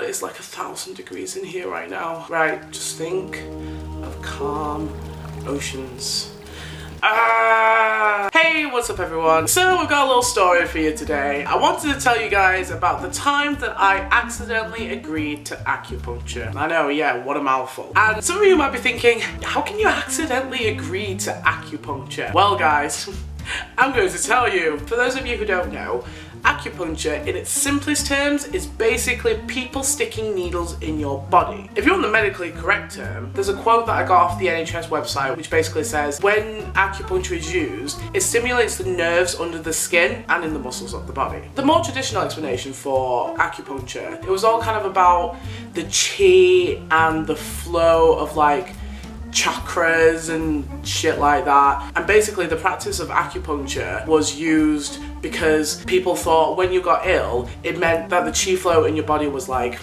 it's like 1,000 degrees in here right now. Right, just think of calm oceans. Hey, what's up everyone? So we've got a little story for you today. I wanted to tell you guys about the time that I accidentally agreed to acupuncture. I know, yeah, what a mouthful. And some of you might be thinking, how can you accidentally agree to acupuncture? Well guys, I'm going to tell you. For those of you who don't know, acupuncture, in its simplest terms, is basically people sticking needles in your body. If you want the medically correct term, there's a quote that I got off the NHS website which basically says, when acupuncture is used, it stimulates the nerves under the skin and in the muscles of the body. The more traditional explanation for acupuncture, it was all kind of about the chi and the flow of like chakras and shit like that, and basically the practice of acupuncture was used because people thought when you got ill it meant that the chi flow in your body was like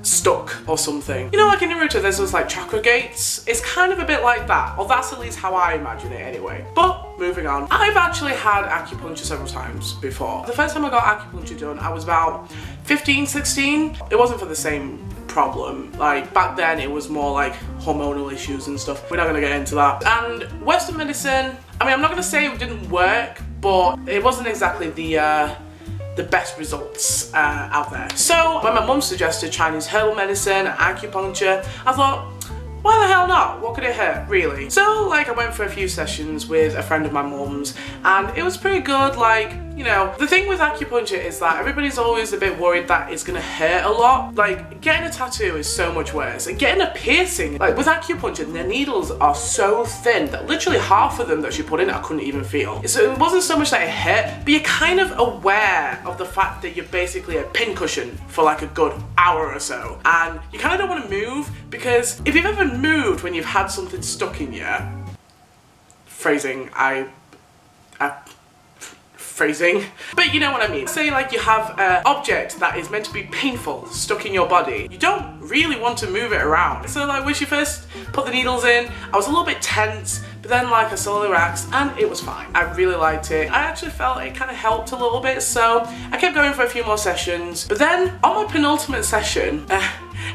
stuck or something. You know, like in Naruto there's those like chakra gates. It's kind of a bit like that, or that's at least how I imagine it anyway. But moving on, I've actually had acupuncture several times before. The first time I got acupuncture done I was about 15, 16. It wasn't for the same problem. Like back then it was more like hormonal issues and stuff. We're not gonna get into that. And Western medicine, I mean, I'm not gonna say it didn't work, but it wasn't exactly the best results out there. So when my mum suggested Chinese herbal medicine, acupuncture, I thought, why the hell not? What could it hurt, really? So like I went for a few sessions with a friend of my mum's and it was pretty good. Like, you know, the thing with acupuncture is that everybody's always a bit worried that it's gonna hurt a lot. Like, getting a tattoo is so much worse. And getting a piercing, like with acupuncture, the needles are so thin that literally half of them that she put in I couldn't even feel. So it wasn't so much that it hurt, but you're kind of aware of the fact that you're basically a pincushion for like a good hour or so. And you kind of don't want to move, because if you've ever moved when you've had something stuck in you, phrasing, but you know what I mean. Say like you have an object that is meant to be painful stuck in your body. You don't really want to move it around. So like when she first put the needles in, I was a little bit tense, but then like I slowly relaxed and it was fine. I really liked it. I actually felt it kind of helped a little bit, so I kept going for a few more sessions. But then on my penultimate session,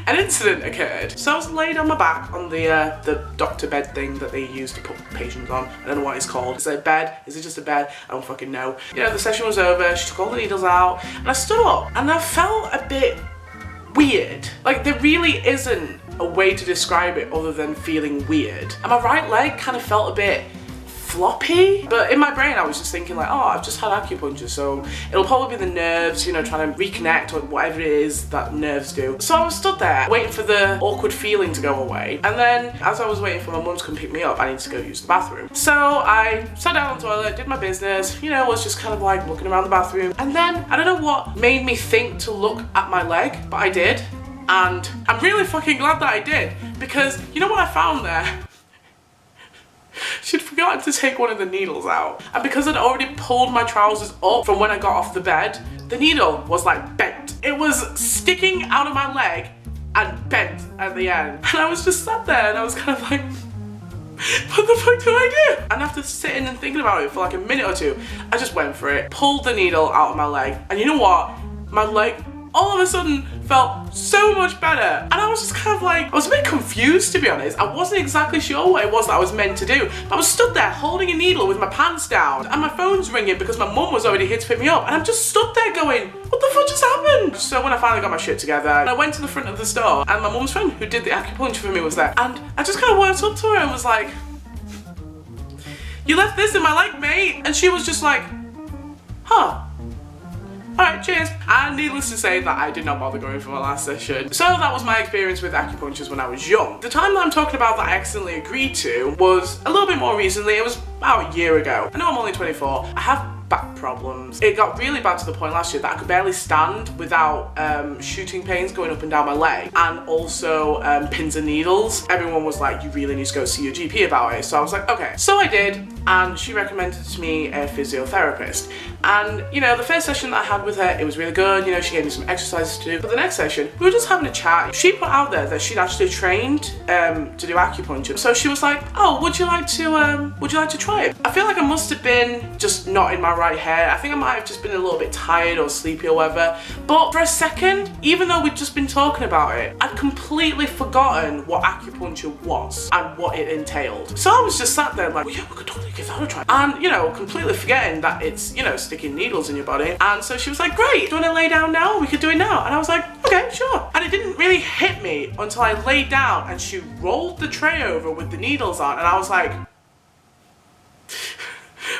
an incident occurred. So I was laid on my back on the doctor bed thing that they use to put patients on. I don't know what it's called. Is it a bed? Is it just a bed? I don't fucking know. You know, the session was over, she took all the needles out, and I stood up, and I felt a bit weird. Like, there really isn't a way to describe it other than feeling weird. And my right leg kind of felt a bit floppy, but in my brain I was just thinking like, oh, I've just had acupuncture, so it'll probably be the nerves, you know, trying to reconnect or whatever it is that nerves do. So I was stood there waiting for the awkward feeling to go away, and then as I was waiting for my mum to come pick me up, I needed to go use the bathroom. So I sat down on the toilet, did my business, you know, was just kind of like looking around the bathroom, and then I don't know what made me think to look at my leg, but I did, and I'm really fucking glad that I did, because you know what I found there? She'd forgotten to take one of the needles out, and because I'd already pulled my trousers up from when I got off the bed, the needle was like bent. It was sticking out of my leg and bent at the end, and I was just sat there and I was kind of like, what the fuck do I do? And after sitting and thinking about it for like a minute or two, I just went for it, pulled the needle out of my leg, and you know what? My leg all of a sudden felt so much better, and I was just kind of like, I was a bit confused, to be honest. I wasn't exactly sure what it was that I was meant to do. I was stood there holding a needle with my pants down, and my phone's ringing because my mum was already here to pick me up, and I'm just stood there going, what the fuck just happened? So when I finally got my shit together, I went to the front of the store, and my mum's friend who did the acupuncture for me was there, and I just kind of walked up to her and was like, you left this in my leg, mate? And she was just like, huh. Alright, cheers. And needless to say that I did not bother going for my last session. So that was my experience with acupuncture when I was young. The time that I'm talking about that I accidentally agreed to was a little bit more recently. It was about a year ago. I know I'm only 24. I have back problems. It got really bad to the point last year that I could barely stand without shooting pains going up and down my leg, and also pins and needles. Everyone was like, you really need to go see your GP about it. So I was like, okay. So I did, and she recommended to me a physiotherapist. And you know, the first session that I had with her, it was really good. You know, she gave me some exercises to do. But the next session, we were just having a chat. She put out there that she'd actually trained to do acupuncture. So she was like, oh, would you like to try it? I feel like I must have been just not in my right head head. I think I might have just been a little bit tired or sleepy or whatever. But for a second, even though we'd just been talking about it, I'd completely forgotten what acupuncture was and what it entailed. So I was just sat there like, well, yeah, we could totally give that a try. And, you know, completely forgetting that it's, you know, sticking needles in your body. And so she was like, great, do you want to lay down now? We could do it now. And I was like, okay, sure. And it didn't really hit me until I laid down and she rolled the tray over with the needles on. And I was like,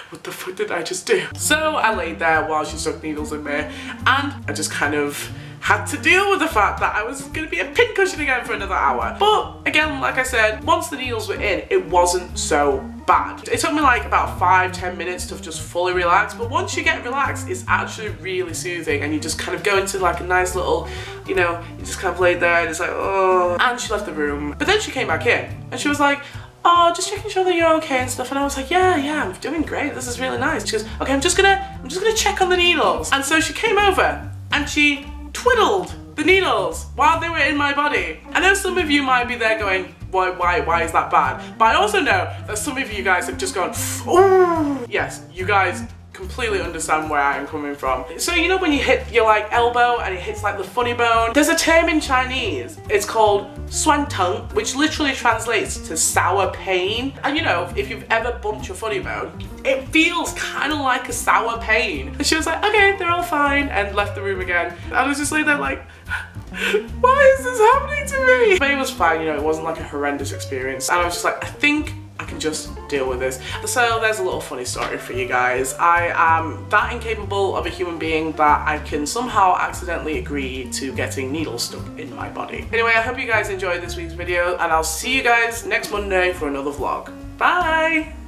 what the fuck did I just do? So I laid there while she stuck needles in me, and I just kind of had to deal with the fact that I was going to be a pincushion again for another hour. But again, like I said, once the needles were in, it wasn't so bad. It took me like about 5-10 minutes to just fully relax, but once you get relaxed, it's actually really soothing, and you just kind of go into like a nice little, you know, you just kind of laid there and it's like, oh. And she left the room, but then she came back in and she was like, oh, just checking sure that you're okay and stuff. And I was like, yeah, I'm doing great. This is really nice. She goes, okay, I'm just gonna check on the needles. And so she came over and she twiddled the needles while they were in my body. I know some of you might be there going, why is that bad? But I also know that some of you guys have just gone, ooh. Yes, you guys completely understand where I am coming from. So you know when you hit your like elbow and it hits like the funny bone? There's a term in Chinese. It's called suan teng, which literally translates to sour pain. And you know, if you've ever bumped your funny bone, it feels kind of like a sour pain. And she was like, okay, they're all fine, and left the room again. And I was just like there like, why is this happening to me? But it was fine, you know, it wasn't like a horrendous experience. And I was just like, I think I can just deal with this. So there's a little funny story for you guys. I am that incapable of a human being that I can somehow accidentally agree to getting needles stuck in my body. Anyway, I hope you guys enjoyed this week's video, and I'll see you guys next Monday for another vlog. Bye!